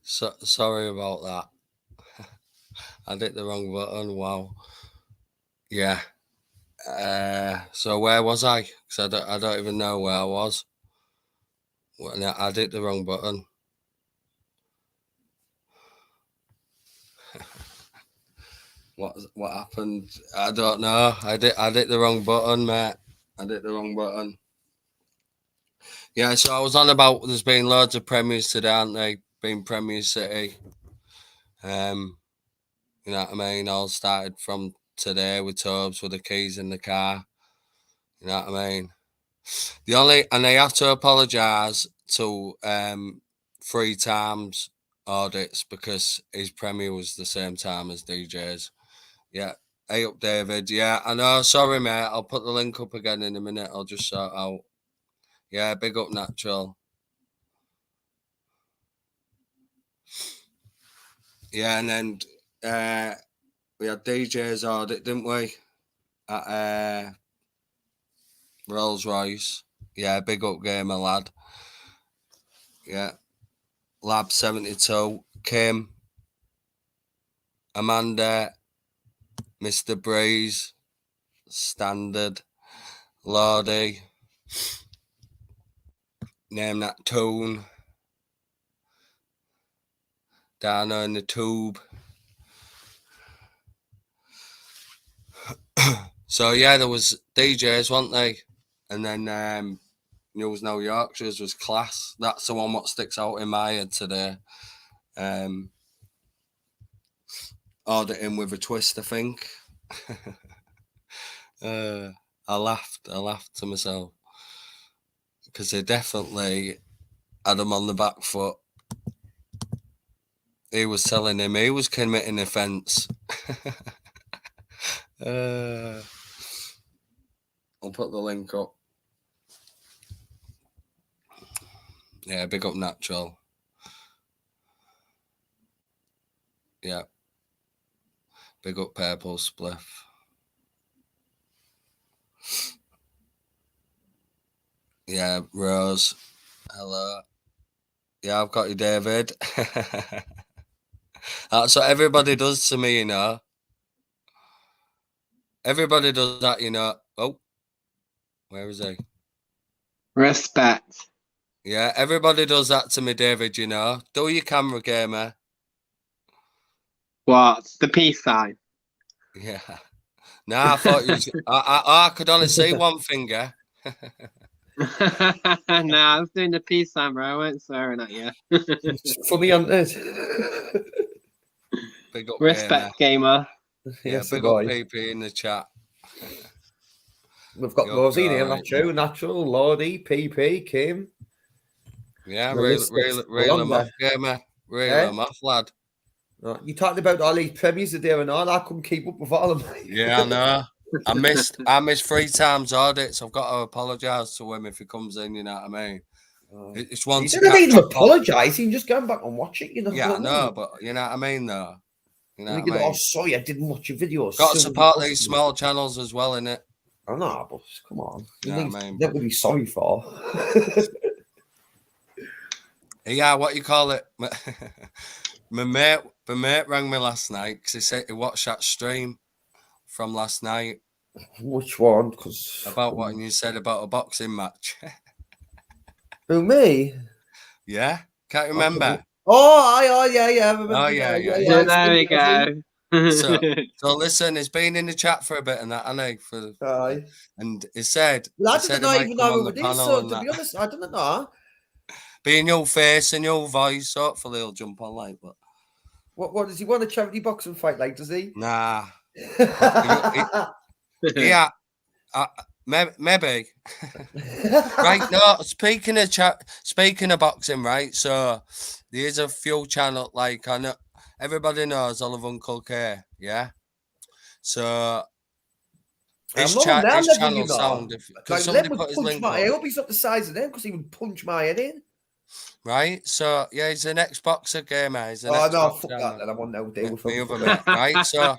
Sorry about that. I hit the wrong button. Wow. Yeah. So where was I? Because I don't even know where I was. I hit the wrong button. What happened? I don't know. I hit the wrong button, mate. I hit the wrong button. Yeah, so I was on about there's been loads of premiers today, aren't they? Been Premier City. You know what I mean? All started from today with Tobes with the keys in the car. You know what I mean? And they have to apologise to 3 times audits because his premiere was the same time as DJ's. Yeah. Hey up, David. Yeah, I know. Sorry, mate. I'll put the link up again in a minute. I'll just sort out. Yeah, big up, Natural. Yeah, and then we had DJ's audit, didn't we? At Rolls Royce. Yeah, big up gamer, lad. Yeah. Lab 72. Kim. Amanda. Mr. Breeze. Standard. Lordy. Name that tune. Dana in the tube. So yeah, there was DJs, weren't they? And then News No Yorkshire's was class. That's the one what sticks out in my head today. Auditing with a twist, I think. I laughed to myself because they definitely had him on the back foot. He was telling him he was committing offence. I'll put the link up. Yeah, big up Natural. Yeah. Big up Purple Spliff. Yeah, Rose. Hello. Yeah, I've got you, David. That's what everybody does to me, you know. Everybody does that, you know. Oh, where is he? Respect. Yeah, everybody does that to me, David, you know. Do your camera, gamer. What? The peace sign. Yeah. Nah, I thought you was, I could only see one finger. Nah, I was doing the peace sign, bro. I weren't swearing at you. It's funny, isn't it? Big up, Respect, gamer. Yeah, Yes, big boy. up PP in the chat. We've got You're Rosie all here, right, that's true. Natural, Lordy, PP, Kim. Yeah, The list gets reel longer. him off, gamer. Reel Eh? him off, lad. You talked about all these premiers today and all. I couldn't keep up with all of them. Yeah, I know. I missed 3 times audits. I've got to apologise to him if he comes in, you know what I mean? It's one You to didn't catch even up on. apologise. You can just go back and watch it, you know. Yeah, I know, but you know what I mean, though. You know And what I you go, oh, mean? sorry, I didn't watch your video. Got to Silly support bastard. these small channels as well, innit? I know, but come on. You know what I mean? That would be sorry for. Yeah, what you call it? my mate rang me last night because he said he watched that stream from last night. Which one? Because about what you said about a boxing match. Who, me? Yeah, can't remember. Oh, yeah. I remember. Oh yeah. There we go. So listen, he's been in the chat for a bit and that, and and he said, I he didn't even know who it is. So to be that. honest, I didn't know. Being your face and your voice, hopefully he'll jump on like. But what does he want a charity boxing fight like? Does he? Nah. Yeah. Maybe. Right. No. Speaking of boxing, right? So there's a few channel like I know everybody knows Olive Uncle K. Yeah. So his channel sound because somebody put his link I hope he's not the size of him because he would punch my head in. Right, so yeah, he's an ex-boxer gamer. He's an no, fuck that. Then I want no deal with him. Right, so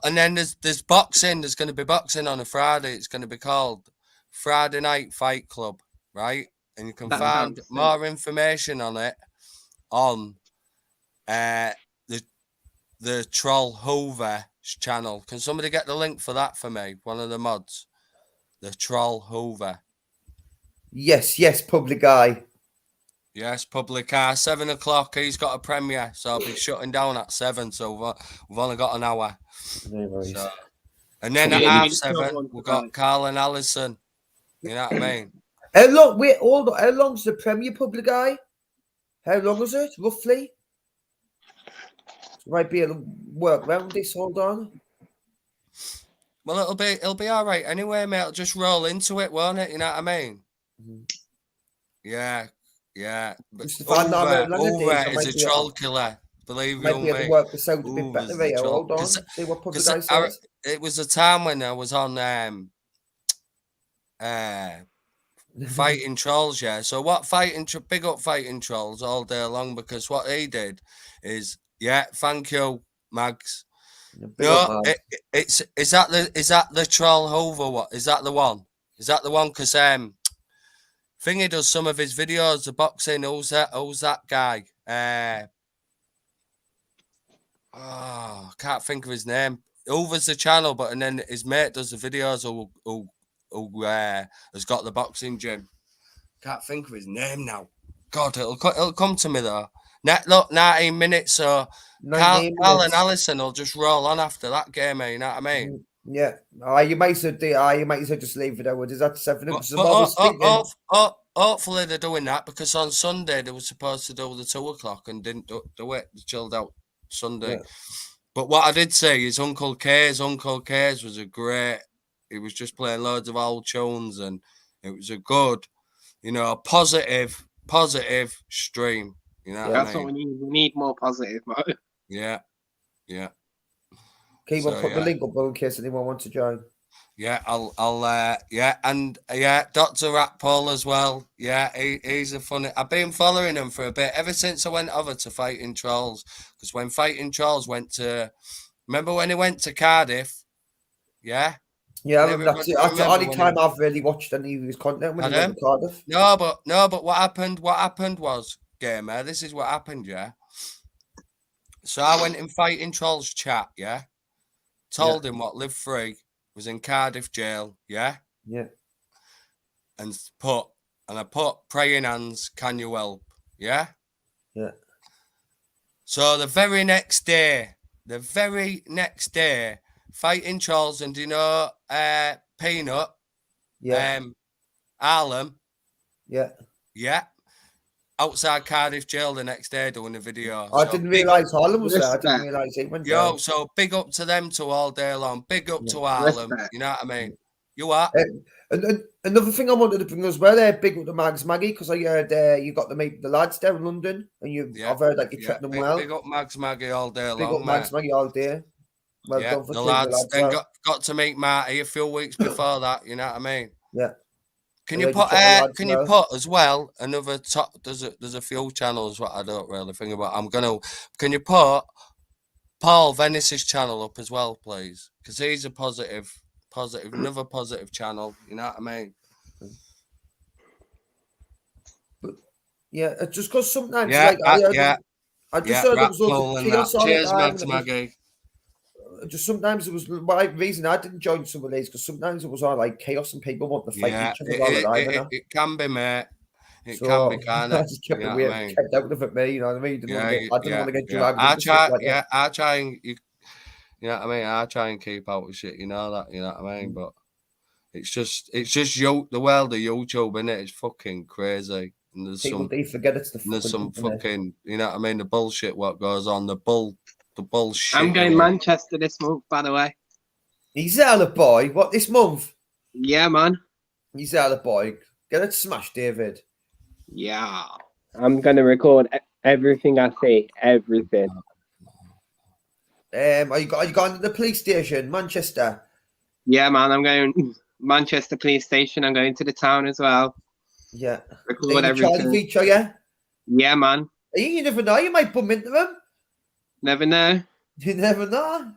and then there's boxing. There's going to be boxing on a Friday. It's going to be called Friday Night Fight Club, right? And you can find more information on it on the Troll Hoover channel. Can somebody get the link for that for me? One of the mods. The Troll Hoover. Yes, public eye. Yes, public eye. 7 o'clock. He's got a premiere, so I'll be shutting down at 7. So we've only got an hour. No worries. So, and then at Yeah, half 7, we've got Carl and Alison. You know what I mean? How long? Wait, hold on. How long's the premiere, public eye? How long is it, roughly? Might be able to work around this. Hold on. Well, it'll be all right anyway, mate. It'll just roll into it, won't it? You know what I mean? Mhm. Yeah. But Just if I know about London days, I Uber is might a be able- troll killer. Believe Might you be able to me. work this out a bit Uber's better. the Right? troll. Hold on. 'Cause- See what public 'cause eye says. it was a time when I was on fighting trolls, yeah. So what big up fighting trolls all day long, because what he did is, yeah, thank you, Mags. Big up, man. Is that the Troll Hoover? What is that the one? Is that the one? Because Thingy does some of his videos, the boxing. Who's that guy? I can't think of his name. Hoover's the channel, but and then his mate does the videos. Who has got the boxing gym? Can't think of his name now. God, it'll come to me though. Look, 19 minutes. So Carl and Alison will just roll on after that game. You know what I mean? Yeah. You might say just leave it out. Is that 7? Hopefully they're doing that, because on Sunday they were supposed to do the 2 o'clock and didn't do it. They chilled out Sunday. Yeah. But what I did say is Uncle K's was a great. He was just playing loads of old tunes, and it was a good, positive stream. You know, that's what we need. We need more positive, mate. Yeah. Keep on put the link up in case anyone wants to join. Yeah, Dr. Rat Paul as well. Yeah, he's a funny. I've been following him for a bit ever since I went over to Fighting Trolls, because when Fighting Trolls remember when he went to Cardiff? Yeah. Yeah, that's the only time I've really watched any of his content when he went to Cardiff. No, but what happened? What happened was, Gamer, this is what happened, yeah. So I went in Fighting Trolls chat, yeah. Told him what Live Free was in Cardiff jail, yeah. Yeah. And I put praying hands, can you help? Yeah. Yeah. So the very next day, Fighting Trolls and Peanut, Harlem, yeah, outside Cardiff jail the next day doing the video. I didn't realise Harlem was there. I didn't realise he went there. So big up to them two all day long. Big up to Harlem. You know what I mean? You are. And another thing I wanted to bring as well, big up to Mags Maggie, because I heard you got to meet the lads there in London, and I've heard that you treat them well. Big up Mags Maggie all day long. Big up Mags Maggie all day. Well done for the lads. Then got to meet Marty a few weeks before that. You know what I mean? Yeah. Can you put as well another top? There's a few channels what I don't really think about. Can you put Paul Venice's channel up as well, please? Because he's a positive, another positive channel. You know what I mean? But, yeah, just because sometimes I just heard there was loads of chaos on Cheers, Max Maggie. Just sometimes it was my reason I didn't join some of these, because sometimes it was all like chaos and people want to fight each other all the time. It can be, mate. It can be, kind of. I just kept kept out of it, mate. You know what I mean? I didn't want to get dragged. I try and you know what I mean. I try and keep out of shit. You know that. You know what I mean. But it's just the world of YouTube, innit? It's fucking crazy. And there's forget it's there's some fucking, you know what I mean? The bullshit what goes on. The bullshit. I'm going Manchester this month, by the way. He's out of boy. What, this month? Yeah, man. He's out of boy. Get it smashed, David. Yeah. I'm going to record everything I say. Everything. Are you going to the police station, Manchester? Yeah, man. I'm going Manchester police station. I'm going to the town as well. Yeah. Record everything. Feature, yeah? Yeah, man. You never know. You might bump into him. Never know. You never know.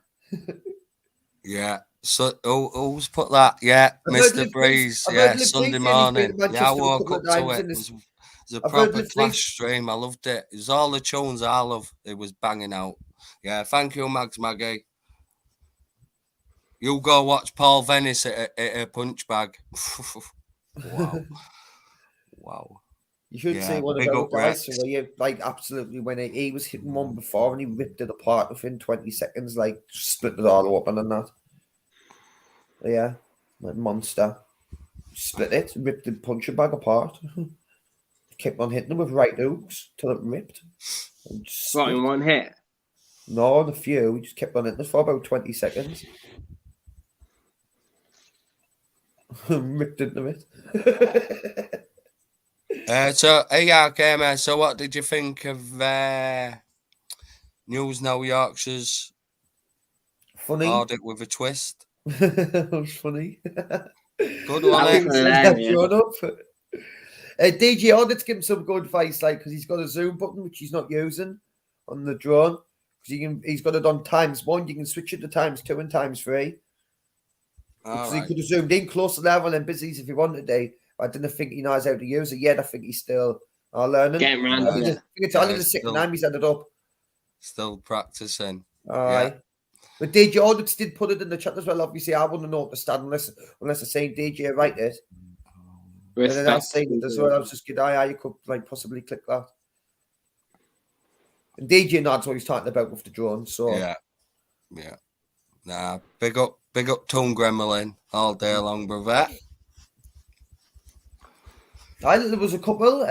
Yeah. So who's put that? Yeah, Mr. Breeze. Yeah, Sunday morning. Yeah, I woke up to it. There's was a I've heard proper the Clash phrase- stream. I loved it. It was all the tunes I love. It was banging out. Yeah, thank you, Mags Maggie. You go watch Paul Venice at a punch bag. Wow. Wow. You should Yeah, see one of big our up guys Rex. who he, like absolutely when he was hitting one before and he ripped it apart within 20 seconds, like split it all open and that. Yeah, like monster. Split it, ripped the punching bag apart. Kept on hitting them with right hooks till it ripped. And just Right in split. one hit. No, on a few. We just kept on hitting it for about 20 seconds. Ripped into it. So, AR so what did you think of News Now Yorkshire's Funny. audit with a twist? That was funny. Good one, That eh? was hilarious. Drawn up. DJ Audit's give him some good advice, like because he's got a zoom button which he's not using on the drone. Because he's got it on ×1. You can switch it to ×2 and ×3. So he could have zoomed in close to level and busies if he wanted to. I didn't think he knows how to use it yet. I think he's still learning. Getting around I think it. it's only the second time he's had it up. Still practicing. Aye. But DJ Audits did put it in the chat as well. Obviously, I wouldn't know what to stand unless I seen DJ write it. And then I seen it as well. I was just good. You could like possibly click that. And DJ knows what he's talking about with the drone. So yeah. Nah, big up Tone Gremlin all day long, brother. There was a couple.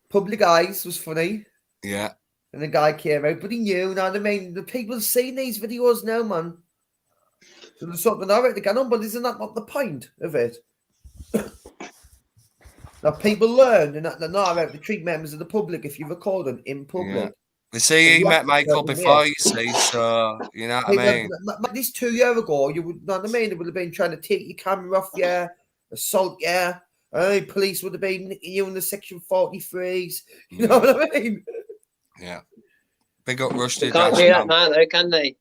Public Eyes was funny. Yeah. And the guy came out, but he knew, you know what I mean? The people seeing these videos now, man. So there's something all right to get on, but isn't that not the point of it? Now people learn and that they're not allowed to treat members of the public if you record them in public. Yeah. You see, he met Michael before, you see, so you know what I mean? This 2 years ago, you would know what I mean? It would have been trying to take your camera off you, assault you. Police would have been nicking you in the Section 43s. You know what I mean? Yeah. Big up Rusty They can't do that now, though, can they?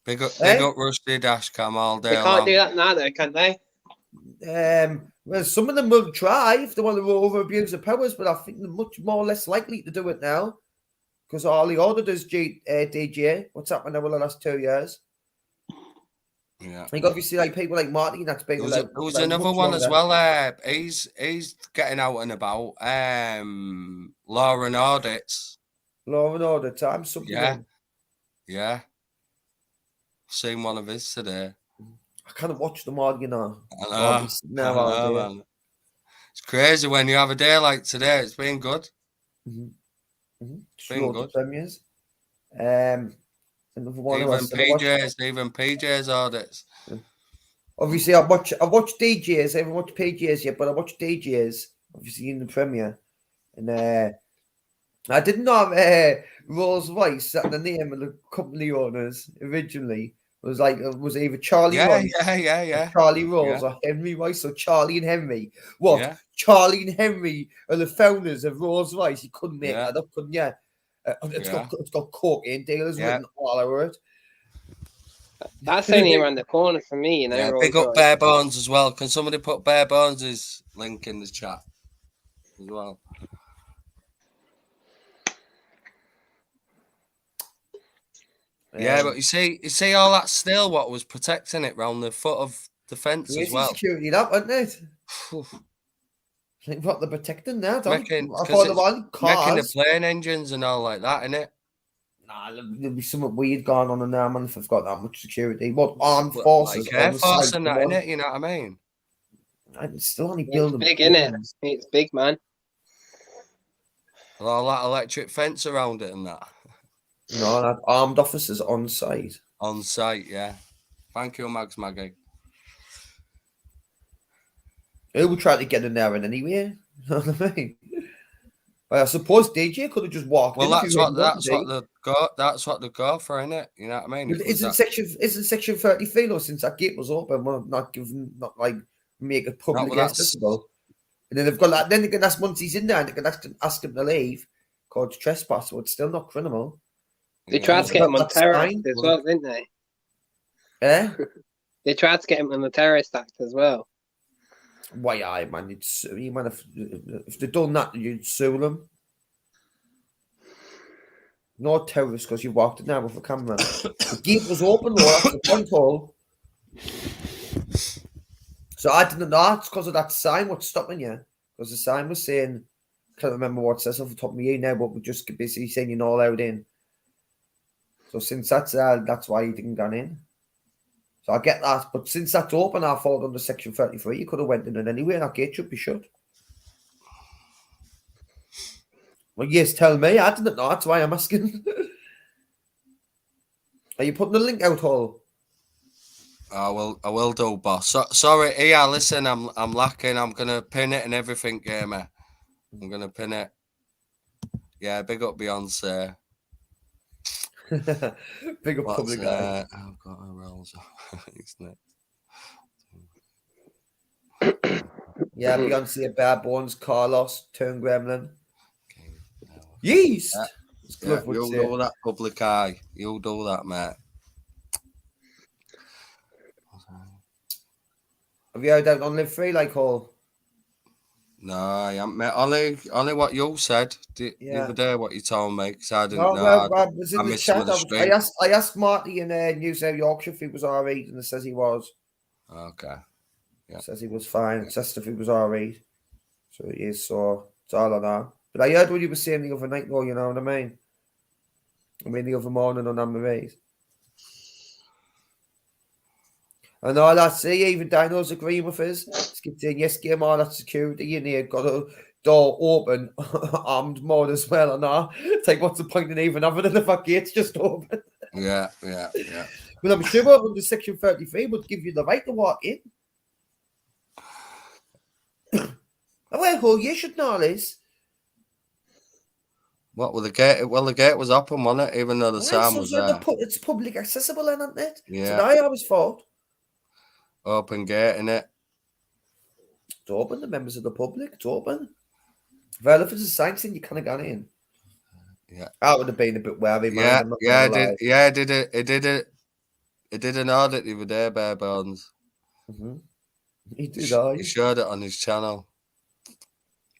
Big up Rusty Dashcam all day long. They can't do that now, though, can they? Well, some of them will try if they want to over abuse their powers, but I think they're much more less likely to do it now because all the auditors, DJ, what's happened over the last 2 years? Yeah, like obviously, like people like Marty, that's been there was another one as well. He's getting out and about. Law and Audits. Law and Audit time. Something. Yeah. Seen one of his today. I can't watch them all, you know. I know, man. It's crazy when you have a day like today. It's been good. It's been good. Premiers. Another one even PJ's audits. Obviously, I watch DJs. I haven't watched PJs yet, but I watch DJs. Obviously in the premiere, and I didn't know Rolls Royce at the name of the company owners originally. Was either Charlie Royce, Charlie Rolls, or Henry Royce, or Charlie and Henry. What? Yeah. Charlie and Henry are the founders of Rolls Royce. You couldn't make that up, couldn't you? It's got cocaine dealers written all over it. That's only around the corner for me, you know. Yeah, big up Bare Bones as well. Can somebody put Bare Bones' link in the chat as well? Yeah, but you see all that steel what was protecting it round the foot of the fence as well. Security that, wasn't it? Like what they're protecting now, making the plane engines and all like that, innit? Nah, there'll be something weird going on in there, man, if they've got that much security. What armed forces? Like Air Force and that, innit? You know what I mean? I'm still only building. It's big, innit? It's big, man. All that electric fence around it and that. No, that armed officers on site. On site, yeah. Thank you, Mags Maggie. Who would try to get in there in anyway? You know what I mean? I suppose DJ could have just walked. Well, that's what they go for, innit? You know what I mean? Isn't section 33 though? Since that gate was open, we're not make it public accessible. And then they've got that. Then they can ask once he's in there, and they can ask him to leave. Called trespass, so it's still not criminal. They tried to get him on terrorist as well, didn't they? Yeah. They tried to get him on the terrorist act as well. Why, aye, man. You man, if they'd done that, you'd sue them. No terrorists because you walked in there with a camera. The gate was open, though. That's the point, all. So I didn't know. It's because of that sign. What's stopping you? Because the sign was saying, can't remember what it says off the top of my head now, but we're just basically saying you're not allowed in. So since that's why you didn't go in. So I get that, but since that's open, I thought under Section 33, you could have went in it anyway. That gate should be shut. Well, yes, tell me. I didn't know. That's why I'm asking. Are you putting the link out, Hall? I will do, boss. Sorry, yeah. Listen, I'm lacking. I'm gonna pin it and everything, gamer. I'm gonna pin it. Yeah, big up Beyonce. Big up public eye. I've got a rolls. Isn't it? Yeah, Beyonce, Bare Bones, Carlos, Turn Gremlin. Yeast. Yeah, you'll do that, public eye. You'll do that, mate. Have you heard out on Live Free, like all? No, I haven't, mate. Only what you said the other day, what you told me, because I didn't know. I was in the chat. I asked Marty in New South Yorkshire if he was all right, and it says he was. Okay. Yeah. It says he was fine. It says if he was all right. So he is, so it's all I know. But I heard what you were saying the other night, though, you know what I mean? The other morning on Anne-Marie's. And all I see, even Dino's agreeing with us. Skip saying, yes, game all that security in here, got a door open, armed mode as well, and all. It's like, what's the point in even having it if our gate's just open? Yeah. But I'm sure under Section 33 would give you the right to walk in. Well, you should know this. What with the gate? Well, the gate was open, wasn't it? Even though the sign was there. It's public accessible, isn't it? Yeah. So I always thought. Open gate, innit? It's open, the members of the public, it's open. Well, if it's a sign saying you kind of gone in. Yeah. I would have been a bit wary, man. It did an audit the other day, Bare Bones. Mm-hmm. He did, He showed it on his channel.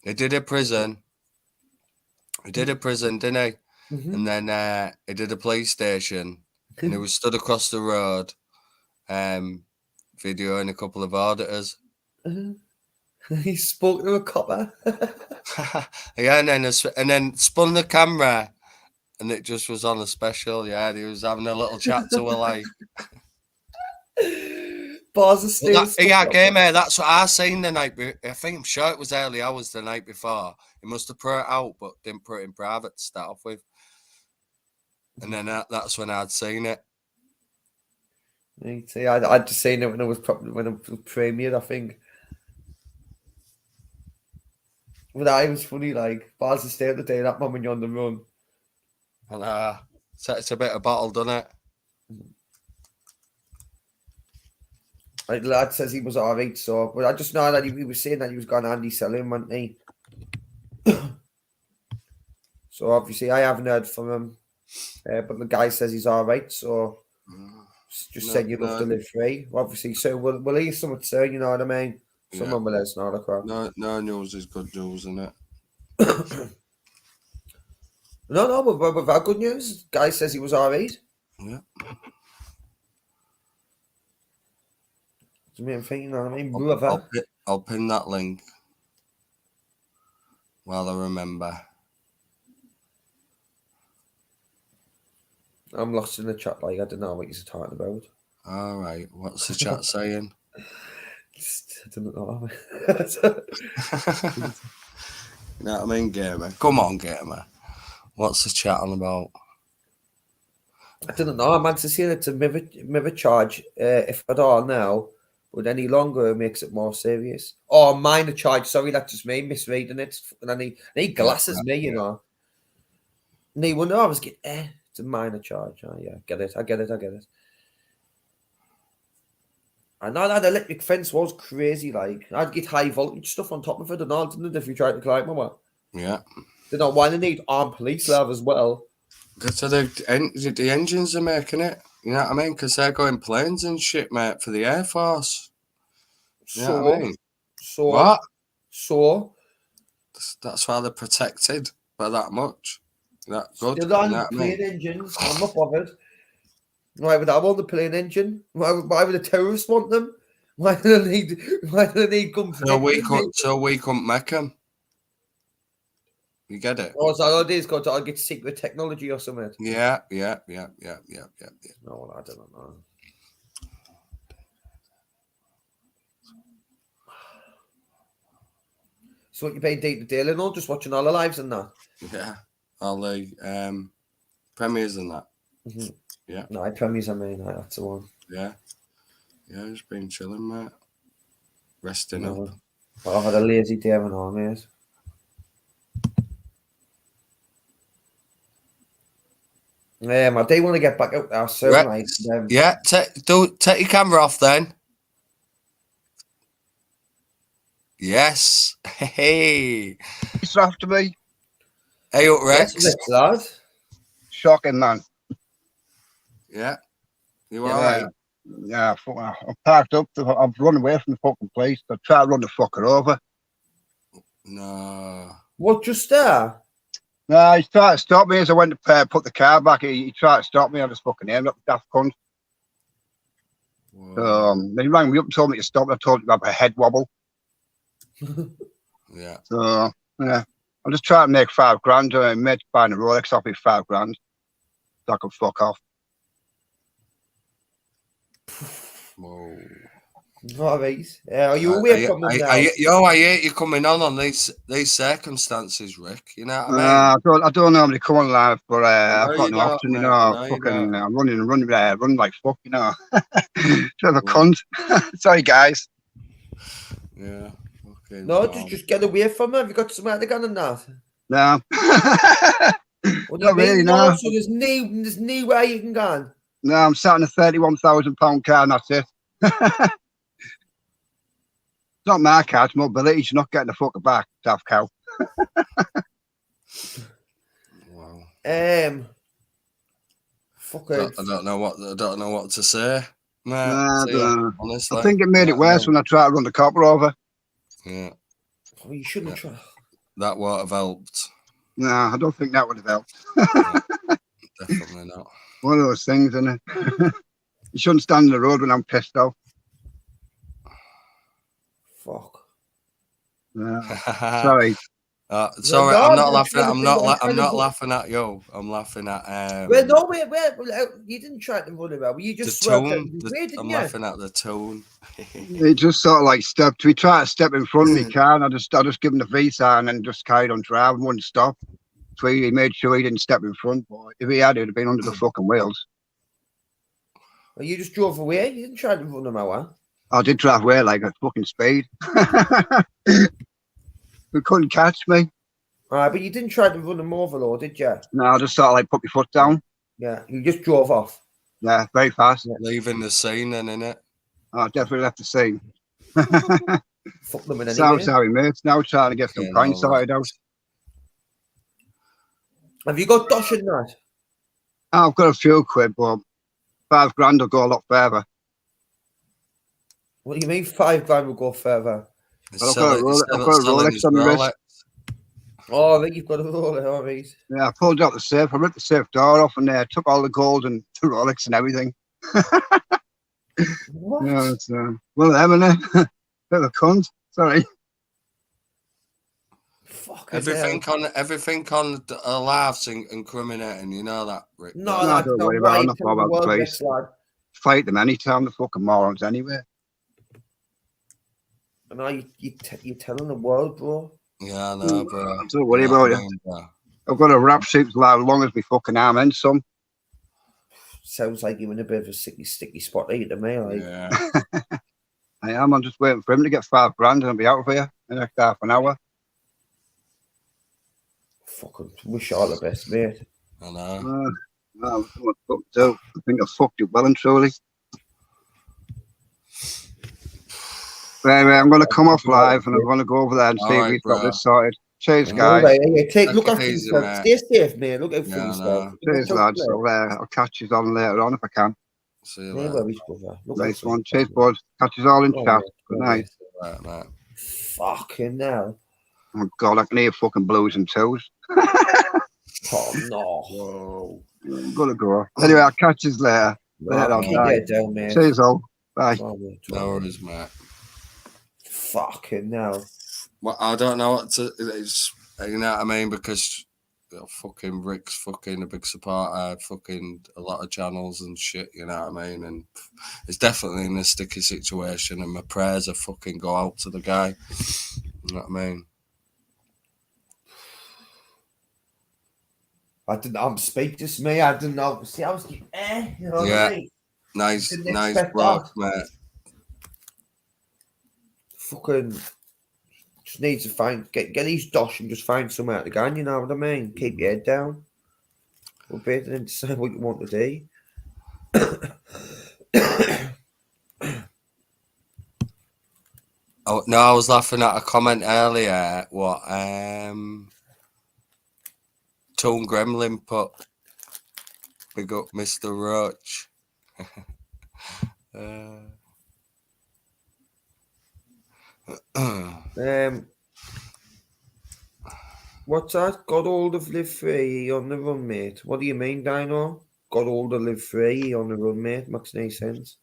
He did a prison. Didn't he? Mm-hmm. And then he did a police station. And he was stood across the road, videoing a couple of auditors. He spoke to a copper. Yeah, and then spun the camera, and it just was on a special. Yeah, he was having a little chat to a like. Bars of steel. Gamer. That's what I seen the night. I'm sure it was early hours the night before. He must have put it out, but didn't put it in private to start off with. And then that's when I'd seen it. I'd just seen it when it was premiered, I think. But it was funny, like bars of steel the day that man when you're on the run. And it's a bit of bottle, doesn't it? Like the lad says he was alright, so but I just know that he was saying that he was going Andy selling, wasn't he? So obviously I haven't heard from him. But the guy says he's alright, so just saying you'd love to live free. Obviously, so we'll hear something soon, you know what I mean? Someone will let us know the crap. No news is good news, isn't it? No, we've had good news. Guy says he was alright. Yeah. It's the main thing, you know what I mean? I'll pin that link while I remember. I'm lost in the chat, like I don't know what you're talking about. All right, what's the chat saying? I don't know. You know what I mean, gamer? Come on, gamer. What's the chat on about? I don't know. I'm saying it's a mirror charge, if at all now, but any longer it makes it more serious. Oh, minor charge. Sorry, that's just me misreading it. And I need glasses, you know. No wonder I was getting, it's a minor charge. Oh, yeah, I get it. I know that electric fence was crazy. Like, I'd get high voltage stuff on top of it and all, didn't it, if you tried to climb them? Yeah. They don't want to need armed police there as well. Because the engines are making it. You know what I mean? Because they're going planes and shit, mate, for the Air Force. You know what I mean? So, What? So, That's why they're protected by that much. That good. still on You know what I mean? plane engines. I'm not bothered. Why would I want the plane engine? Why would the terrorists want them? Why do they need guns? So we couldn't make them. You get it? Oh, so all it is, got to get secret technology or something. Yeah. No, I don't know. So what you paying day to day, or just watching all the lives and that? Yeah. All the premieres and that. Mm-hmm. Yeah. No, I premieres, I mean, that's the one. Yeah. Yeah, just been chilling, mate. Resting up. I've had a lazy day, haven't I, mate? Yeah, I do want to get back out there soon. Rex, yeah, take your camera off then. Yes. Hey. It's after me. Hey up, Rex. Yes, lad. Shocking, man. Yeah. You alright? Yeah, I'm parked up. I've run away from the fucking place. I tried to run the fucker over. No. What, just there? No, he tried to stop me as I went to put the car back. He tried to stop me. I just fucking aimed up the daft cunt. Then he rang me up and told me to stop. I told him about a head wobble. Yeah. So, yeah. I'm just trying to make $5,000. I made buying a Rolex off me $5,000. So I can fuck off. Whoa. All right. Are you away from them now? I hate you coming on these circumstances, Rick. You know what I mean? I don't normally come on live, but I've got no option, you know. I'm running like fuck, you know. Bit of a cunt. Sorry, guys. Yeah. Okay. No, just get away from them. Have you got some other gun in that? No. What do you mean? No, so there's no way you can go. No, I'm sat in a £31,000 car and that's it. It's not my car, it's mobility. You're not getting the fucker back, daft cow. Wow. Fuck it. I don't know what to say. Honestly, I think it made it worse when I tried to run the copper over. Yeah. Well, you shouldn't try. That would have helped. No, I don't think that would have helped. Definitely not. One of those things, isn't it? You shouldn't stand in the road when I'm pissed off. Fuck. Yeah. Sorry. Sorry, I'm not laughing. I'm not laughing at you. I'm laughing at. Well, no, wait. You didn't try to run about. You just the tone. I'm laughing at the tone. He just sort of like stepped. We tried to step in front of me car, and I just give him the V sign and just carried on driving, wouldn't stop. So he made sure he didn't step in front. But if he had, it'd have been under the fucking wheels. Well, you just drove away. You didn't try to run him out. I did drive away like a fucking speed. He couldn't catch me. But you didn't try to run him over, though, did you? No, I just sort of like put my foot down. Yeah, you just drove off. Yeah, very fast. Yeah. Leaving the scene then, innit? I definitely left the scene. Fuck them in any way. Sorry, mates. Now trying to get some coins sorted out. Have you got dosh in that? I've got a few quid, but £5,000 will go a lot further. What do you mean £5,000 will go further? I've got a Rolex on the wrist. Oh, I think you've got a Rolex, all right. Yeah, I pulled out the safe. I ripped the safe door off and took all the gold and the Rolex and everything. What? Yeah, it's one of them, isn't it? Bit of a cunt. Sorry. Everything on laughs and incriminating, you know that, Rick? No, don't worry about it. I'm not bothered about the place. Fight them anytime, the fucking morons anyway. No, you're telling the world, bro. Yeah, I know, bro. Don't worry about it. I've got a rap suit as long as my fucking arm and some. Sounds like you're in a bit of a sticky spot here to me. Like. Yeah. I am. I'm just waiting for him to get $5,000 and I'll be out of here in the next half an hour. Fucking wish all the best, mate. I know. No, what to do. I think I fucked you well and truly. But anyway, I'm going to come off live and I'm going to go over there and see if we've got this sorted. Cheers, guys. Look after yourself. Stay safe, mate. Look out for yourself. Cheers, lads. I'll catch you on later on if I can. See you later. Nice one. Cheers, bud. Catch you all in chat. Good night. Right, mate. Fucking hell. Oh God, I can hear fucking blues and twos. Oh no. Whoa. Gotta go. Anyway, I'll catch you later. Later on, Keep bye. your head down, mate. See you all. Bye. Sorry, No worries, mate. Fucking hell. Well, I don't know what to. It's, you know what I mean, because fucking Rick's fucking a big supporter, fucking a lot of channels and shit. You know what I mean, and it's definitely in a sticky situation. And my prayers are fucking go out to the guy. You know what I mean? I'm speechless to me. I didn't know. See, I was you know what I mean? Nice Didn't expect work, that. mate. Fucking just need to get his dosh and just find somewhere to go. You know what I mean? Keep your head down. We'll be able to decide what you want to do. Oh no, I was laughing at a comment earlier. What Tone Gremlin put. Big up Mr. Roach. What's that? God older live free on the run, mate. What do you mean, Dino? God older live free on the run, mate. Makes no sense.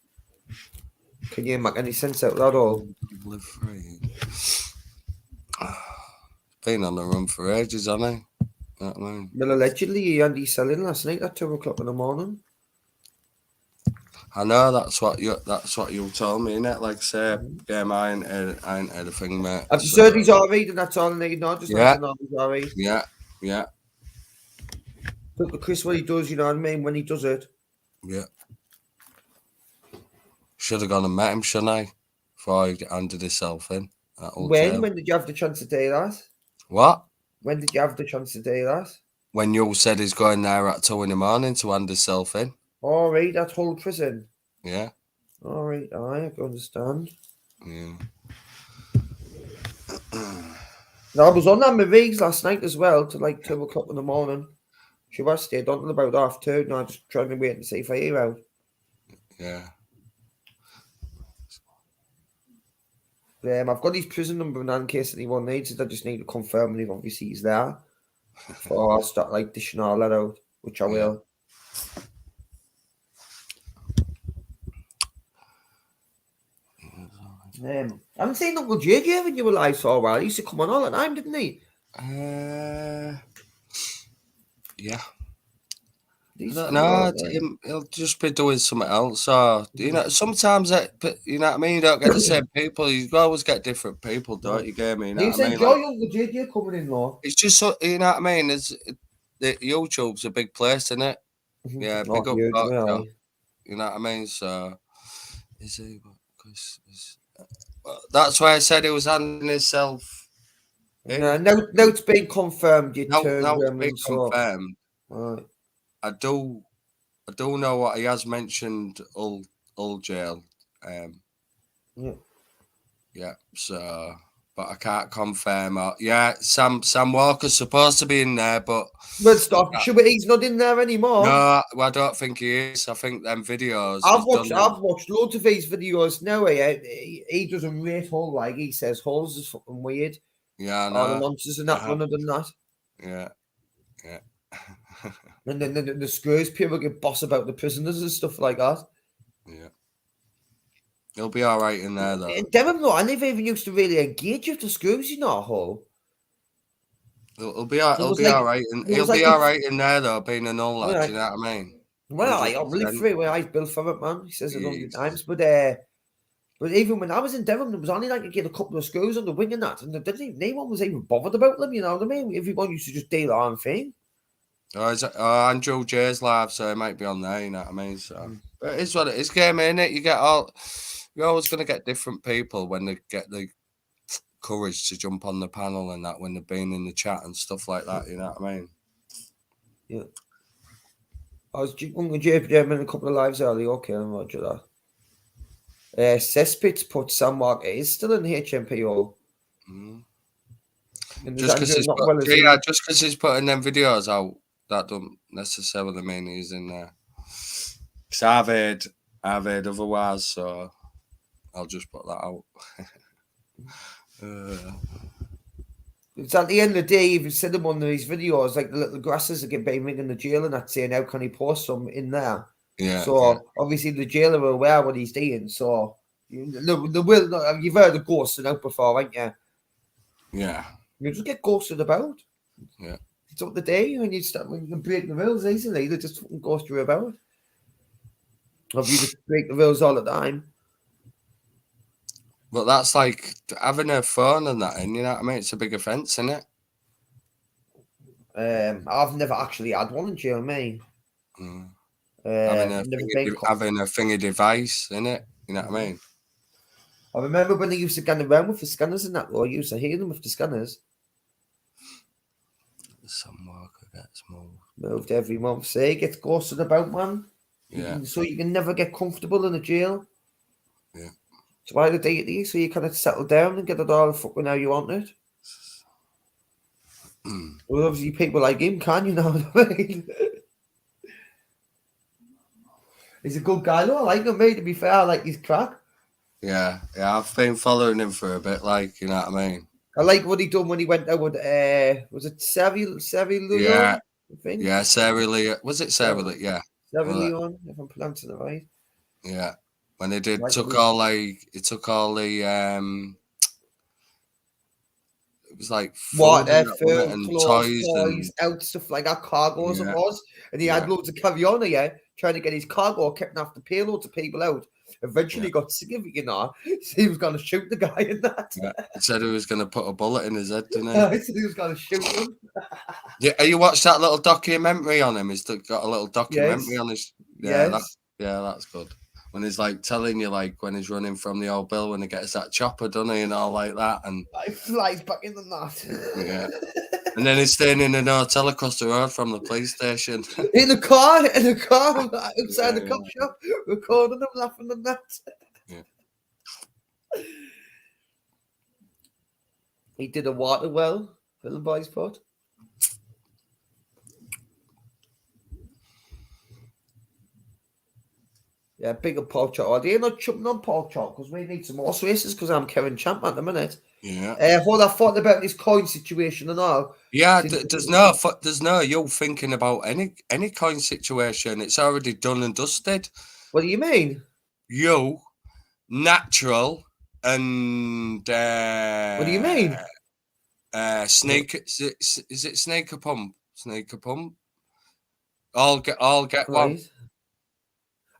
Can you make any sense out of that all? Live free. Been on the run for ages, hasn't he? You know what I mean? Well, allegedly, Andy selling last night at 2:00 in the morning. I know that's what you told me, innit? Like say, game I ain't heard a thing, mate. I've just heard he's alright, and that's all I need. Not just Yeah. to know he's alright. Yeah. Look at Chris what he does, you know what I mean? When he does it. Yeah. Should have gone and met him, shouldn't I? Before he handed himself in. When did you have the chance to do that? What? When did you have the chance to do that? When you said he's going there at 2 a.m. to hand himself in. All right, that's whole prison. Yeah. All right, I can understand. Yeah. I was on that Maries last night as well to like 2:00 in the morning. She was stayed on till about 2:30. Now just trying to wait and see if I hear out. Yeah. I've got his prison number now in case anyone needs it. I just need to confirm if obviously he's there before I start like dishing all that out, which I will. I haven't seen Uncle JJ when you were alive for a while. He used to come on all the time, didn't he? Yeah. No, he'll just be doing something else. Or you know, sometimes you know what I mean. You don't get the same people. You always get different people, don't you? Get me? You know you what I said mean? Joy Uncle JJ coming in, though. It's just so you know what I mean. The YouTube's a big place, isn't it? Yeah, big up. You know what I mean? So is he? That's why I said he was handing himself. No, it's been confirmed. You now it's been confirmed. Right. I do know what he has mentioned. Hull jail. Yeah. So, but I can't confirm. Sam Walker's supposed to be in there, but stop. He's not in there anymore. No, I don't think he is. I think them videos. I've watched loads of his videos now. He doesn't rate Hull like he says Hull's is fucking weird. Yeah, I know. All the nonsense and that runner than that. Yeah. And then the screws people get boss about the prisoners and stuff like that. Yeah. He'll be all right in there though. In Devon, though, I never even used to really engage with the screws. You know, Hull. He'll be all right, and he'll be all right in there though, being an old lad. You know what I mean? Well, I live free where I've built for it, man. He says it 100 times, but even when I was in Devon, there was only like a couple of screws on the wing and that, and no one was even bothered about them. You know what I mean? Everyone used to just do their own thing. Andrew J's live, so it might be on there. You know what I mean? So, but it's what it is. Game, isn't it? You're always going to get different people when they get the courage to jump on the panel and that when they've been in the chat and stuff like that. You know what I mean? Yeah. I was Uncle JPM in a couple of lives earlier. Okay, I'm roger that. Cesspits put Sam Walker is still in HMPO. Just because he's putting them videos out, that don't necessarily mean he's in there. Because I've heard otherwise, so I'll just put that out. It's at the end of the day, if you seen him on these videos, like the little grasses that get banging in the jail and that saying, how can he post some in there? Yeah. So obviously the jailer are aware what he's doing. So the will you've heard of ghosting out before, haven't you? Yeah. You just get ghosted about. Yeah. It's up the day when you can break the rules easily. They just fucking ghost you about. Or if you just break the rules all the time. But that's like having a phone and that, and you know what I mean? It's a big offence, isn't it? I've never actually had one in jail, mate. Having Never been having a thingy device, in it. You know what I mean? I remember when they used to go around with the scanners and that, though. I used to hear them with the scanners. Some worker gets Moved every month. Say, gets ghosted about, man. Yeah. So you can never get comfortable in a jail. Yeah. So why the deity? So you kind of settle down and get it all fucking how you want it. Well, obviously, people like him can, you know what I mean? He's a good guy, though. I like him, mate, to be fair. I like his crack. Yeah. I've been following him for a bit, like, you know what I mean? I like what he done when he went out with, was it Savvy Lulu? Yeah. I think. Yeah, Sarah Lee. Was it Sarah Lee? Yeah. Savvy Well, Leon, if I'm pronouncing it right. Yeah. When they did, Like took we- all the, it was like food Water, and that, food, wasn't it? And clothes, toys toys, out stuff like that, cargoes it Yeah. was. And he Yeah. had loads of carry on here, trying to get his cargo, kept after pay loads of people out. Eventually got sick of it, you know. So he was going to shoot the guy in that. Yeah. He said he was going to put a bullet in his head, didn't he? He said he was going to shoot him. Yeah, you watched that little documentary on him? He's got a little documentary on his. Yeah, Yes. that's good. When he's like telling you, like when he's running from the old bill, when he gets that chopper, doesn't he, and all like that, and He flies back in the net. yeah, and then he's staying in an hotel across the road from the police station. in the car, outside the Yeah, cop shop, recording him laughing and that. Yeah. He did a water well, little boy's pot. Yeah, big up pork chop. They're not chumping on pork chop because we need some horse races because I'm Kevin Champ at the minute. Yeah, What I thought about this coin situation and all. yeah. There's no you thinking about any coin situation. It's already done and dusted. What do you mean? You, natural, and What do you mean? Snake. Is it Snaker Pump? Snaker Pump. I'll get one. Right.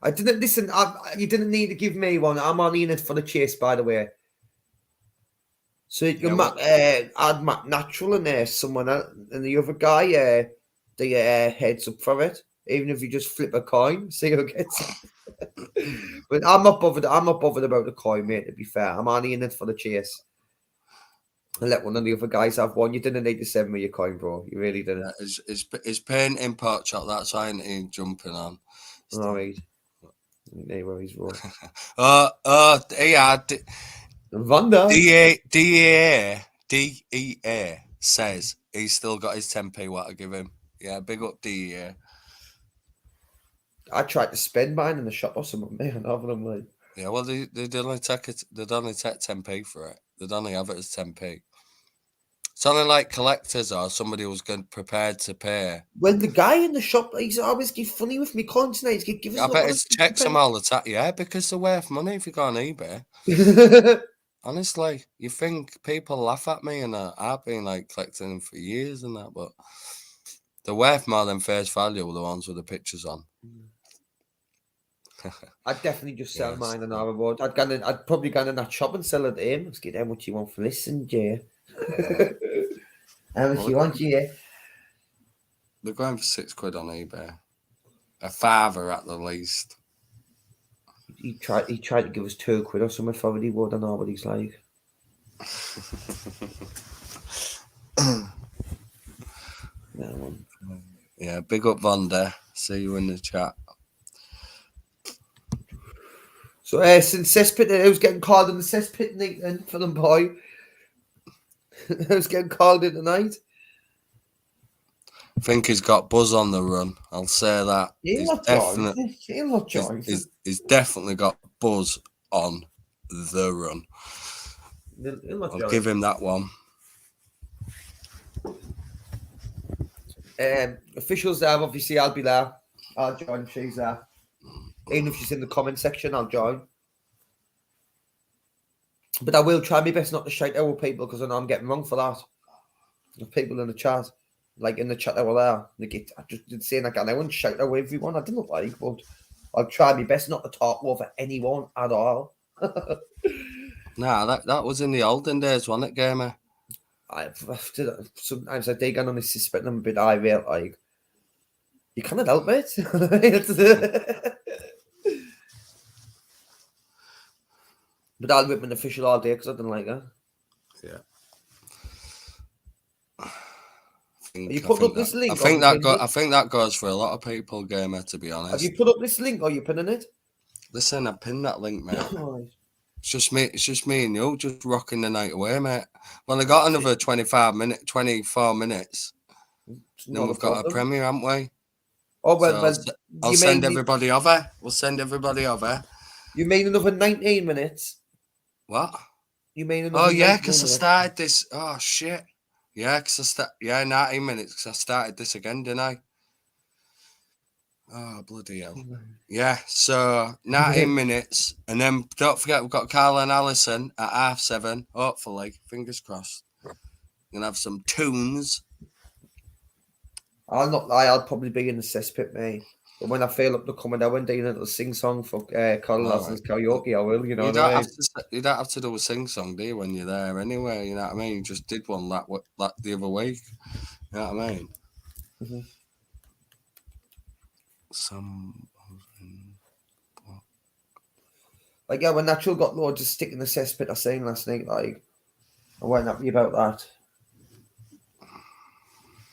I didn't listen. You didn't need to give me one. I'm only in it for the chase, by the way. So you can add Matt Natural in there, someone else, and the other guy, the heads up for it. Even if you just flip a coin, see who gets it. But I'm not bothered. I'm not bothered about the coin, mate. To be fair, I'm only in it for the chase. And let one of the other guys have one. You didn't need to send me your coin, bro. You really didn't. It's pain in pork chop. That's why I ain't jumping on. All right. No worries, bro. Yeah. Vanda. DEA says he's still got his 10p. What I give him. Yeah, big up DEA. I tried to spend mine in the shop or something, man. Having them like. Yeah, well, they'd only take it. They'd only take 10p for it. They'd only have it as 10p. It's only like collectors or somebody who's prepared to pay. When the guy in the shop, he's always get funny with me coins tonight. He's give us. I bet it checks them all the time. Yeah, because they're worth money if you go on eBay. Honestly, you think people laugh at me and I've been like collecting them for years and that, but they're worth more than face value, the ones with the pictures on. I'd definitely just sell mine on our road. I'd probably go in that shop and sell it to him. Let's get how much you want for this, Jay. How much you want, Jay? They're going for £6 on eBay. A father at the least. He tried to give us £2 or something for it. He would. I know what he's like. Yeah, big up Vonda. See you in the chat. So, since cesspit, who's getting called in the cesspit Nathan for them, boy? Who's getting called in tonight? I think he's got Buzz on the run. I'll say that. He's definitely got Buzz on the run. He'll not I'll join. give him that one. Officials there, obviously, I'll be there. I'll join if she's there. Even if she's in the comment section, I'll join. But I will try my best not to shout out with people because I know I'm getting wrong for that. There's people in the chat, like in the chat that were there, I just did saying like I wouldn't shout out with everyone. I didn't like, but I'll try my best not to talk over anyone at all. Nah, that was in the olden days, wasn't it, Gamer? Sometimes I dig on and I suspect I'm a bit irate, like you cannot help it. But I'll rip an official all day because I didn't like her. Yeah. You put up this link. I think that goes for a lot of people, Gamer, to be honest. Have you put up this link or you pinning it? Listen, I pinned that link, mate. Right. It's just me and you just rocking the night away, mate. Well, I got another 24 minutes. Then we've got a premiere, haven't we? Oh, well, So I'll send everybody over. We'll send everybody over. You mean another 19 minutes? What? You mean another? Oh yeah, because I started this. Oh shit. Yeah, 19 minutes because I started this again, didn't I? Oh bloody hell. Yeah, so 19 minutes, and then don't forget we've got Carl and Alison at 7:30. Hopefully, fingers crossed. Gonna have some tunes. I'll not lie. I'll probably be in the cesspit, mate. But when I feel up to coming down and doing a little sing song for Colin Allison's karaoke, I will. You know what I mean? You don't have to do a sing song, do you, when you're there anyway? You know what I mean? You just did one that the other week. You know what I mean? Mm-hmm. Like, yeah, when Natural got loads of stick in the cesspit, I sang last night, like, I wasn't happy about that.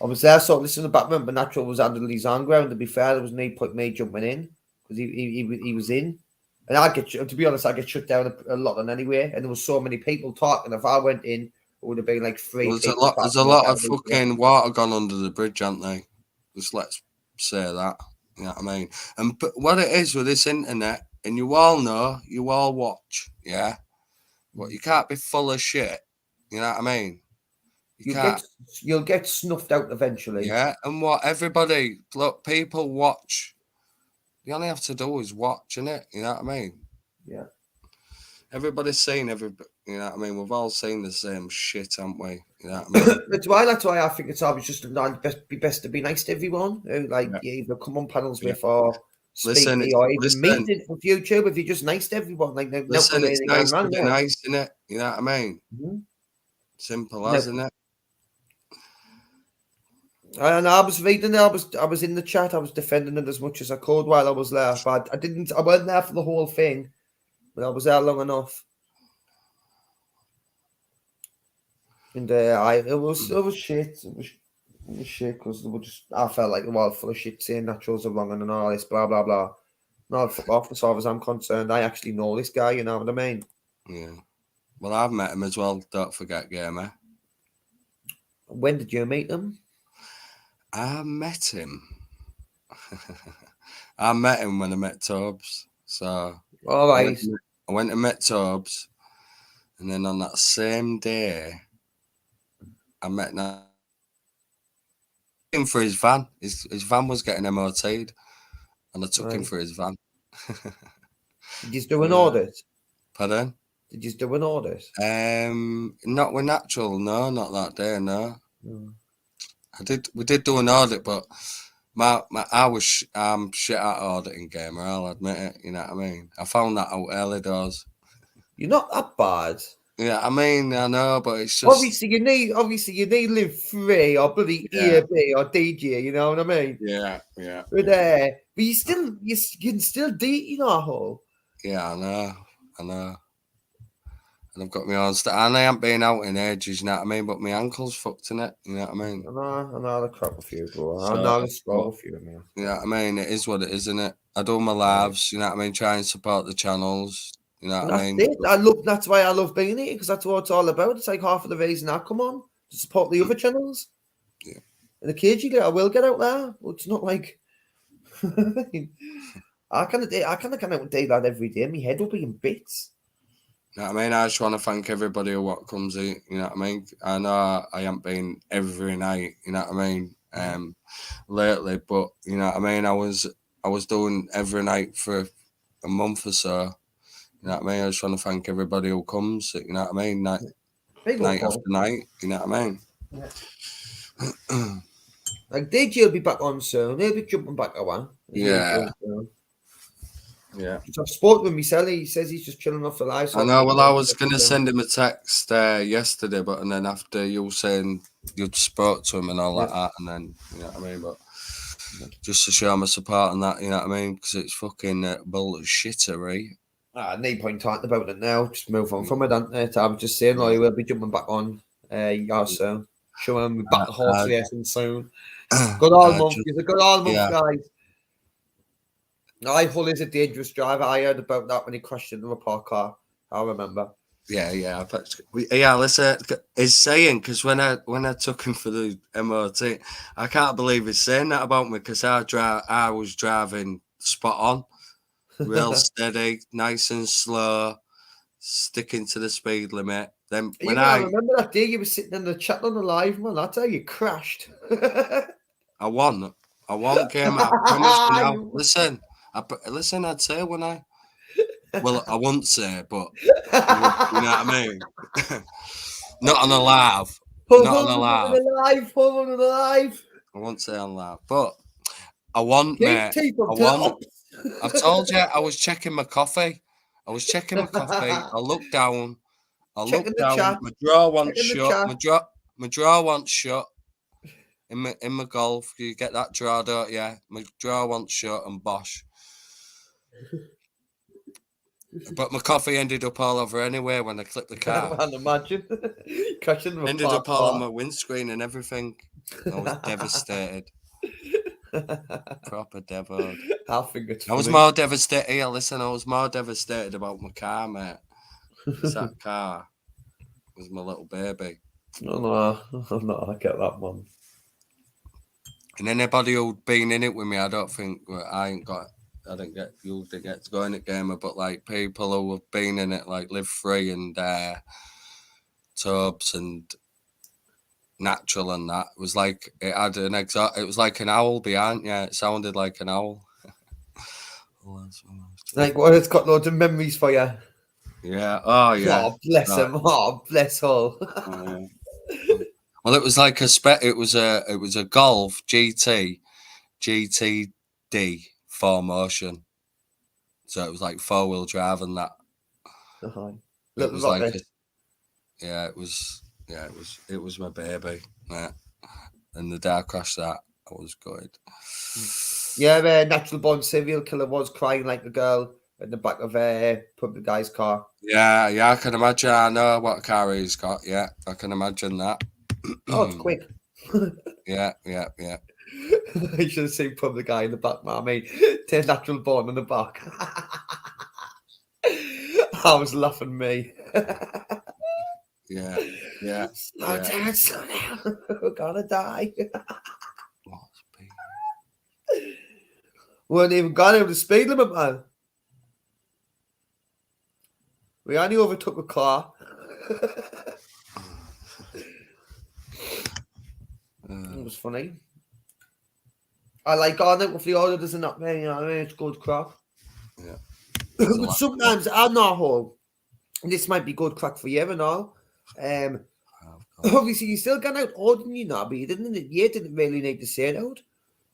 I was there, sort of listening to the background, but Natural was under his own ground. To be fair, there was no point me jumping in because he was in. And to be honest, I get shut down a lot on anyway. And there was so many people talking. If I went in, it would have been like three. There's a lot of fucking water gone under the bridge, aren't they? Just let's say that. You know what I mean? And but what it is with this internet, and you all know, you all watch, yeah. But you can't be full of shit. You know what I mean? You'll get snuffed out eventually. Yeah, and look, people watch. You only have to do is watch, innit? You know what I mean? Yeah. Everybody's seen you know what I mean? We've all seen the same shit, haven't we? You know what I mean? That's why I think it's always just best to be nice to everyone who either come on panels with or speak or even meet it for YouTube. If you're just nice to everyone, like listen, it's nice to be nice, innit? You know what I mean? Mm-hmm. Simple as, isn't it? And I was reading it. I was in the chat. I was defending it as much as I could while I was there. But I wasn't there for the whole thing. But I was there long enough. And it was shit. It was shit because I felt like the world full of shit saying Naturals are wrong and all this blah blah blah. No, fuck off. As far as I'm concerned, I actually know this guy. You know what I mean? Yeah. Well, I've met him as well. Don't forget, Gamer. When did you meet him? I met him. I met him when I met Tobes. So all right. I went and met Tobes, and then on that same day, I met him for his van. His van was getting MOT'd, and I took him for his van. Did you do an audit? Pardon? Did you do an audit? Not with Natural, no, not that day, no. We did do an audit, but I was shit at auditing, Gamer. I'll admit it. You know what I mean? I found that out early doors. You're not that bad. Yeah, I mean, I know, but it's just obviously you need live free or bloody EAB or DJ. You know what I mean? Yeah. But you can still do it, you know. Yeah, I know. And I've got my own stuff, and I haven't been out in ages, you know what I mean? But my ankle's fucked in it, you know what I mean? I know the crap with you, bro. I know the score with you, man. You know what I mean? It is what it is, isn't it? I do my lives, you know what I mean? Try and support the channels, you know what I mean? That's why I love being here, because that's what it's all about. It's like half of the reason I come on, to support the other channels. Yeah. And occasionally I will get out there, but it's not like... I kind of come out and do that every day. My head will be in bits. You know what I mean? I just want to thank everybody who what comes in. You know what I mean? I know I haven't been every night. You know what I mean? Lately, but you know what I mean. I was doing every night for a month or so. You know what I mean? I just want to thank everybody who comes. You know what I mean? Night after night. You know what I mean? Yeah. Like DJ will be back on soon. He'll be jumping back away. Yeah. Yeah. I've spoken with myself. He says he's just chilling off the live. I know. Well, I was gonna send him a text yesterday, but and then after you saying you'd spoke to him and all like that, and then you know what I mean. But just to show my support and that, you know what I mean, because it's fucking bullshittery. No point talking about it now. Just move on from it. I was just saying, he will be jumping back on. So show him back to horse racing soon. Good old month. He's a good old month, guys. Hull is a dangerous driver. I heard about that when he crashed into a parked car. I remember. Yeah. Listen, he's saying because when I took him for the MOT, I can't believe he's saying that about me because I was driving spot on, real steady, nice and slow, sticking to the speed limit. Then when I remember that day you were sitting in the chat on the live, man. That's how you crashed. I won game. I promise you now. Listen, I'd say when I. Well, I won't say, but you know what I mean. Not on a live. Hold on a live. I won't say on live, but I want, mate. I want. I've told you I was checking my coffee. I looked down. My drawer wants shut. My drawer wants shut. In my golf, you get that drawer, don't you? My drawer wants shut and bosh. But my coffee ended up all over anyway when I clipped the car. I can't imagine. Ended up all on my windscreen and everything. I was devastated. Proper devastated. I was more devastated. Here, listen, I was more devastated about my car, mate. That car was my little baby. No, I get that one. And anybody who'd been in it with me, I don't think you didn't get to go in it, gamer, but like people who have been in it, like Live Free and Tubs and Natural and that, it was like it had it was like an owl behind, it sounded like an owl. Like what? It's got loads of memories for you. Yeah. Oh yeah. Oh bless him. Oh bless all. Well, it was like it was a Golf GTD 4Motion, so it was like 4-wheel drive and that. It was like it was my baby, and the day I crashed that, I was good. Yeah, natural born serial killer was crying like a girl in the back of a public guy's car. Yeah, I can imagine. I know what car he's got. Yeah, I can imagine that. Oh, it's quick. Yeah. I should have seen public guy in the back, man. I mean, natural born in the back. I was laughing, me. Yeah. Slow down. We're gonna die. We weren't even gone over the speed limit, man. We only overtook a car. It was funny. I like going out with the auditors and that, man. You know what I mean? It's good crack. Yeah. But sometimes I'm not whole. This might be good crack for you and all. Obviously, you still got out ordering, you know, but you didn't really need to say it out.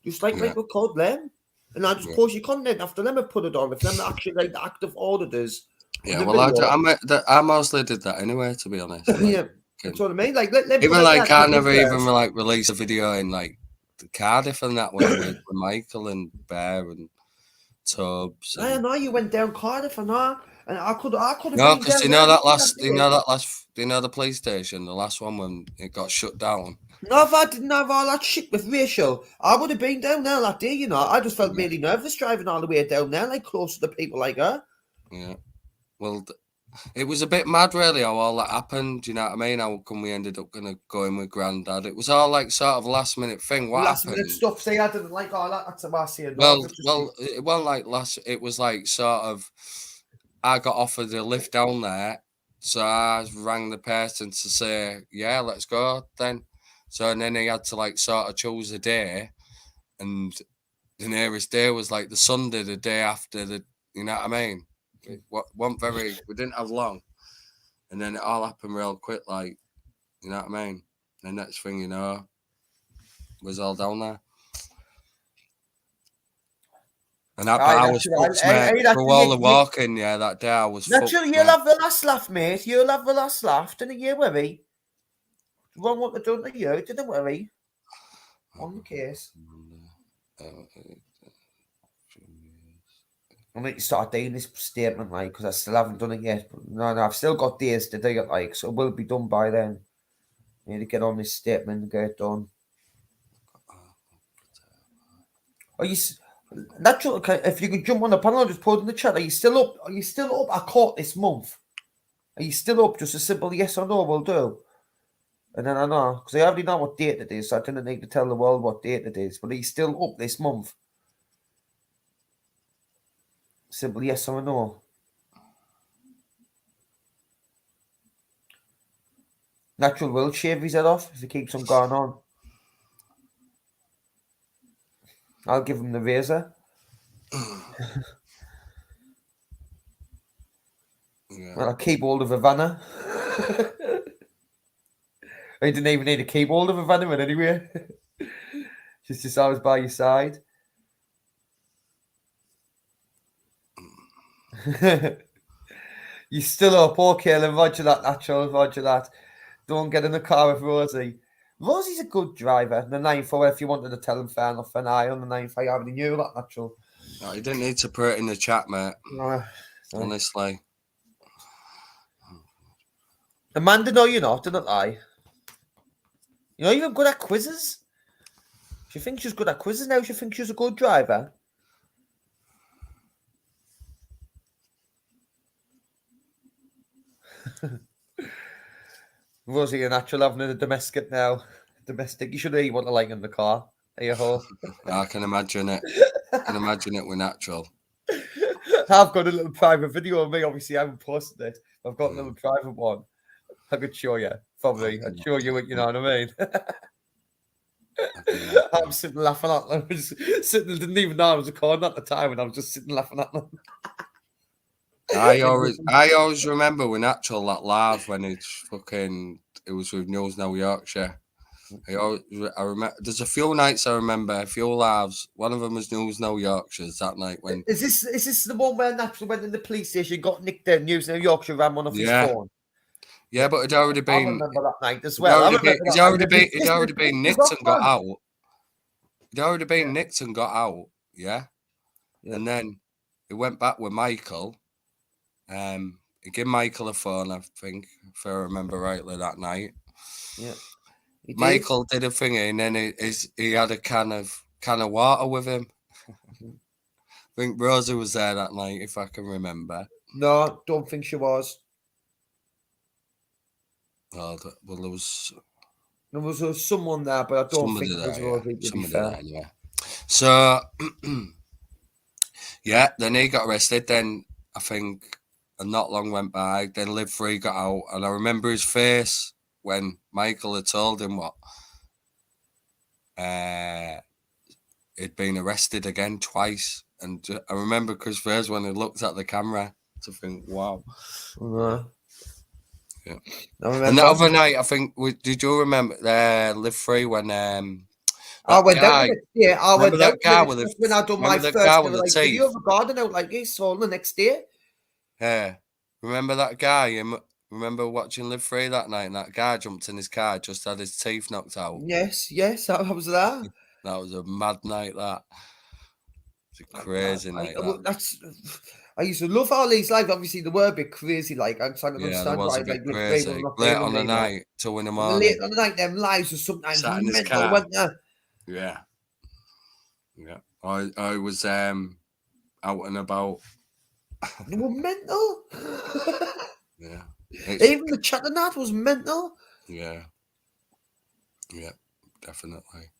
Just like we called them. And I just post your content after them have put it on. If them actually like the active auditors. Yeah, well, I mostly did that anyway, to be honest. Like, yeah, that's what I mean. Like, even like I never even like released a video in like the Cardiff and that with Michael and Bear and Tubbs. I know you went down Cardiff and that, and I could have. No, because you know the police station, the last one when it got shut down. No, if I didn't have all that shit with Rachel, I would have been down there that day. You know, I just felt really nervous driving all the way down there, like close to the people like her. Yeah. Well, it was a bit mad, really, how all that happened. You know what I mean? How come we ended up going to go in with Grandad? It was all like sort of last minute thing. What last happened? Minute stuff. See, I didn't like all that. That's what I see. Well, it wasn't like it was like sort of. I got offered a lift down there, So I rang the person to say, yeah, let's go then. So and then he had to like sort of choose a day, and the nearest day was like the Sunday, the day after the. You know what I mean? It wasn't very. We didn't have long, and then it all happened real quick. Like, you know what I mean? The next thing you know, was all down there. And I was fucked, mate. For all the walking, yeah, that day I was fucked. Naturally, you'll have the last laugh, mate. You'll have the last laugh. Don't you worry. Wrong what they've done to you. Don't worry. On the case. I need to start doing this statement, like, because I still haven't done it yet. But no, I've still got days to do it, like, so it will be done by then. I need to get on this statement and get it done. Are you natural? If you could jump on the panel, just put it in the chat. Are you still up? Are you still up at court this month? Are you still up? Just a simple yes or no will do. And then I know, because I already know what date it is, so I didn't need to tell the world what date it is. But are you still up this month? Simple yes or no. Natural will shave his head off if he keeps on going on. I'll give him the razor. Yeah. Well, I'll keep hold of Havana. I didn't even need to keep hold of Havana anyway. Just always by your side. You're still up, okay, then roger that, natural, roger that. Don't get in the car with Rosie. Rosie's a good driver. The 9-4, if you wanted to tell him fair enough, an eye on the 9-5, I already knew that, natural. No, you didn't need to put it in the chat, mate. Honestly. Amanda, no, you're not, didn't lie. You're not even good at quizzes. She thinks she's good at quizzes now. She thinks she's a good driver. Rosie and Natural having a domestic now. Domestic. You should really want to like in the car. Hey, ho. I can imagine it. I can imagine it with Natural. I've got a little private video of me. Obviously, I haven't posted it. I've got a little private one. I could show you. Probably. I'd show you what you know what I mean. I'm sitting laughing at them. Didn't even know I was recording at the time, and I was just sitting laughing at them. I always remember with Natural that laugh when it was with News Now Yorkshire. I remember there's a few nights I remember, a few laughs. One of them was News Now Yorkshire's that night when is this the one where Natural went in the police station, got nicked down, News Now Yorkshire ran one off his phone? Yeah, but it'd already been. I remember that night as well. It'd already been nicked and got out. It'd already been nicked and got out. Yeah. And then it went back with Michael. He gave Michael a phone, I think, if I remember rightly that night. Yeah. Michael did a thingy, and then he had a can of water with him. I think Rosie was there that night, if I can remember. No, don't think she was. Oh, well, there was someone there, but I don't think it was Rosie, to be fair. Anyway. So, yeah, then he got arrested. Then I think not long went by. Then Live Free got out, and I remember his face when Michael had told him what he'd been arrested again twice. And I remember Chris first when he looked at the camera to think, wow. Yeah. And that other night, I think, did you remember Live Free when I went down the next day. I went down that guy when I done my first video of a garden out like this, so the next day. Yeah. Remember that guy? Remember watching Live Free that night, and that guy jumped in his car, just had his teeth knocked out? Yes, I was there. That was a mad night, that. It's a crazy night, I used to love all these lives. Obviously, they were a bit crazy, like, I can understand why, like, crazy. Late on the night, 2 in the morning. Late on the night, them lives were sometimes mental, weren't they? Yeah. Yeah. I was out and about. They were mental. Yeah. Even the chat and that was mental. Yeah. Yeah, definitely.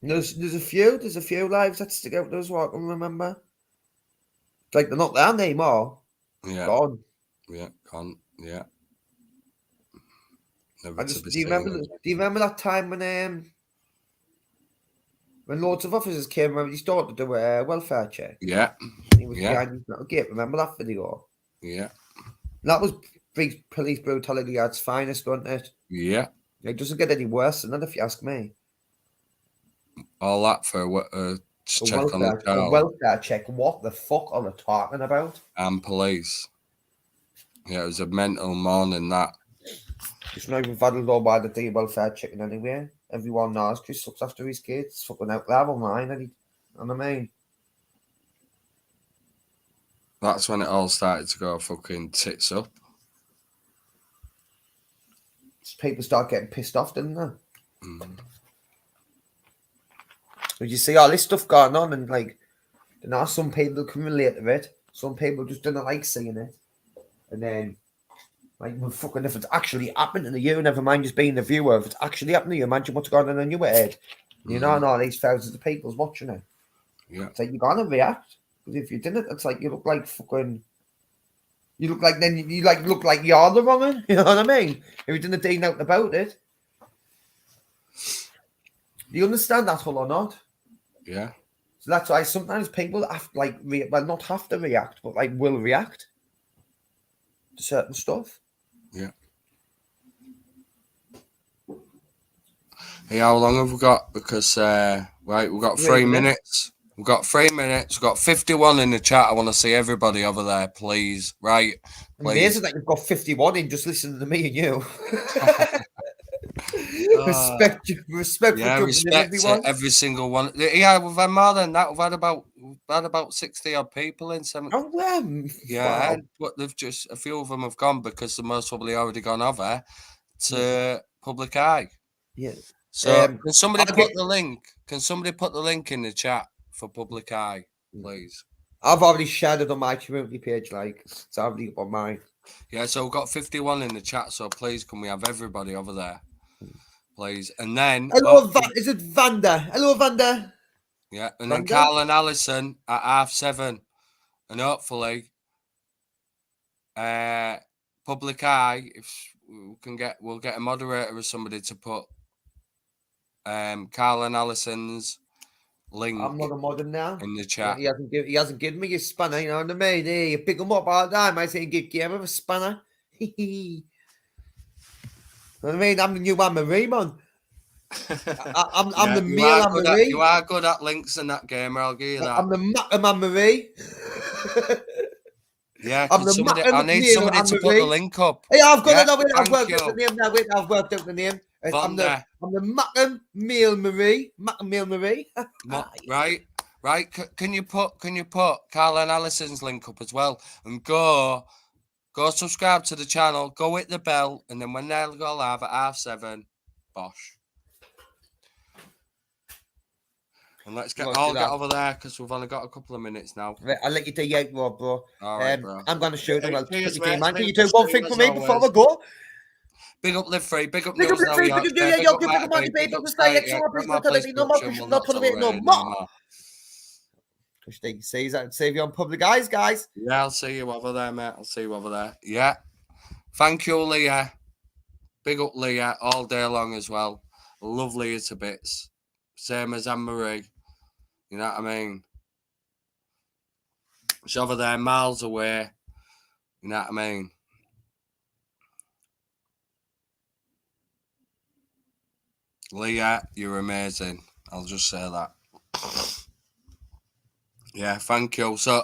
There's a few lives that stick out as well, I can remember. Like, they're not there anymore. Yeah. Gone. Yeah, can't. Yeah. Never I to just be do you seen remember? again. Do you remember that time when loads of officers came around? He started to do a welfare check. Yeah. And he was Yeah. behind his little gate. Remember that video? Yeah. And that was police brutality at its finest, wasn't it? Yeah. It doesn't get any worse than that, if you ask me. All that for A check on the welfare, a child welfare check. What the fuck are they talking about? and police. Yeah, it was a mental morning, that. It's not even valid law by the day welfare checking anyway. Everyone knows Chris looks after his kids. It's fucking out there online, and you know what I mean? That's when it all started to go fucking tits up. People start getting pissed off, didn't they? Mm. But you see all this stuff going on, and like, you know, some people can relate to it. Some people just don't like seeing it. And then, like, well, fucking, if it's actually happening to you, never mind just being the viewer, if it's actually happening to you, imagine what's going on in your head. You know, and all these thousands of people's watching it. Yeah. It's like, you're going to react. Because if you didn't, it's like, you look like fucking. You look like, then you like look like you're the wrong one. You know what I mean? If you didn't do nothing about it. Do you understand that whole or not? Yeah. So that's why sometimes people have like well, not have to react, but like will react to certain stuff. Yeah. Hey, how long have we got? Because right, we've got 3 minutes. We've got 3 minutes. We've got 51 in the chat. I want to see everybody over there, please. Right. Please. Amazing that you've got 51 in just listening to me and you. Respect yeah, for respect to every single one. Yeah, we've had more than that. We've had about 60 odd people in 7. Oh, yeah, wow. but they've just a few of them have gone because the most probably already gone over to Public Eye. Yeah. So can somebody put the link? Can somebody put the link in the chat for Public Eye, please? I've already shared it on my community page, like it's already up on mine. Yeah, so we've got 51 in the chat, so please can we have everybody over there? Please. And then hello, is it Vanda? Hello, Vanda. Yeah, and then Carl and Alison at 7:30. And hopefully Public Eye, if we can we'll get a moderator or somebody to put Carl and Alison's link. I'm not a modern now in the chat. He hasn't given me a spanner, you know what I mean? Hey, you pick him up all the time. I say give him a spanner. You know what I mean? I'm the new Anne-Marie, man. I'm the male Anne-Marie. You are good at links in that game, I'll give you that. I'm the Macam Anne-Marie. Yeah, I need somebody to put the link up. Hey, I've got it. I've worked out the name now. Wait, I've worked out the name. I'm the Macam Meal Marie. Macam Meal Marie. Right. Can you put Carl and Alison's link up as well? And go subscribe to the channel. Go hit the bell, and then when they'll go live at 7:30, bosh. And let's get over there because we've only got a couple of minutes now. Right, I'll let you do your outro, bro. All right, bro. I'm going to show them. Can you do one thing for me before I go? Big up Live Free. Big up Big up Live Free. Big up Money Bay. Big up Stay. Extra no more. Save you on Public Eyes, guys. Yeah, I'll see you over there, mate. I'll see you over there. Yeah. Thank you, Leah. Big up Leah all day long as well. Lovely to bits. Same as Anne-Marie. You know what I mean? She's over there miles away. You know what I mean? Leah, you're amazing. I'll just say that. Yeah, thank you. So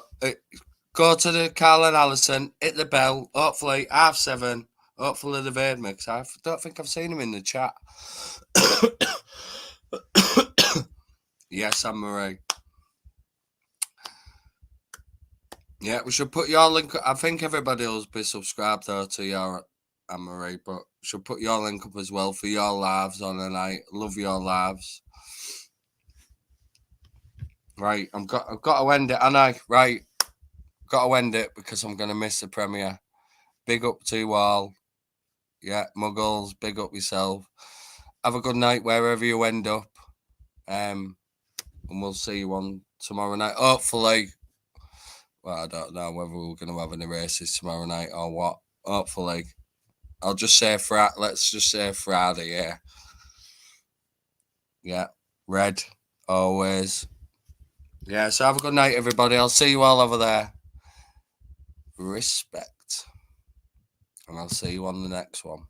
go to the Carl and Alison, hit the bell. Hopefully, 7:30. Hopefully they've heard me because I don't think I've seen him in the chat. Yes, Anne-Marie. Yeah, we should put your link. I think everybody will be subscribed though to your Anne-Marie, but we should put your link up as well for your lives on the night. Love your lives. Right, I've got to end it, and right, got to end it because I'm gonna miss the premiere. Big up to you all. Yeah, Muggles, big up yourself. Have a good night wherever you end up. And we'll see you on tomorrow night. Hopefully, Well, I don't know whether we're going to have any races tomorrow night or what. Hopefully. I'll just say let's just say Friday, yeah. Yeah. Red. Always. Yeah, so have a good night, everybody. I'll see you all over there. Respect. And I'll see you on the next one.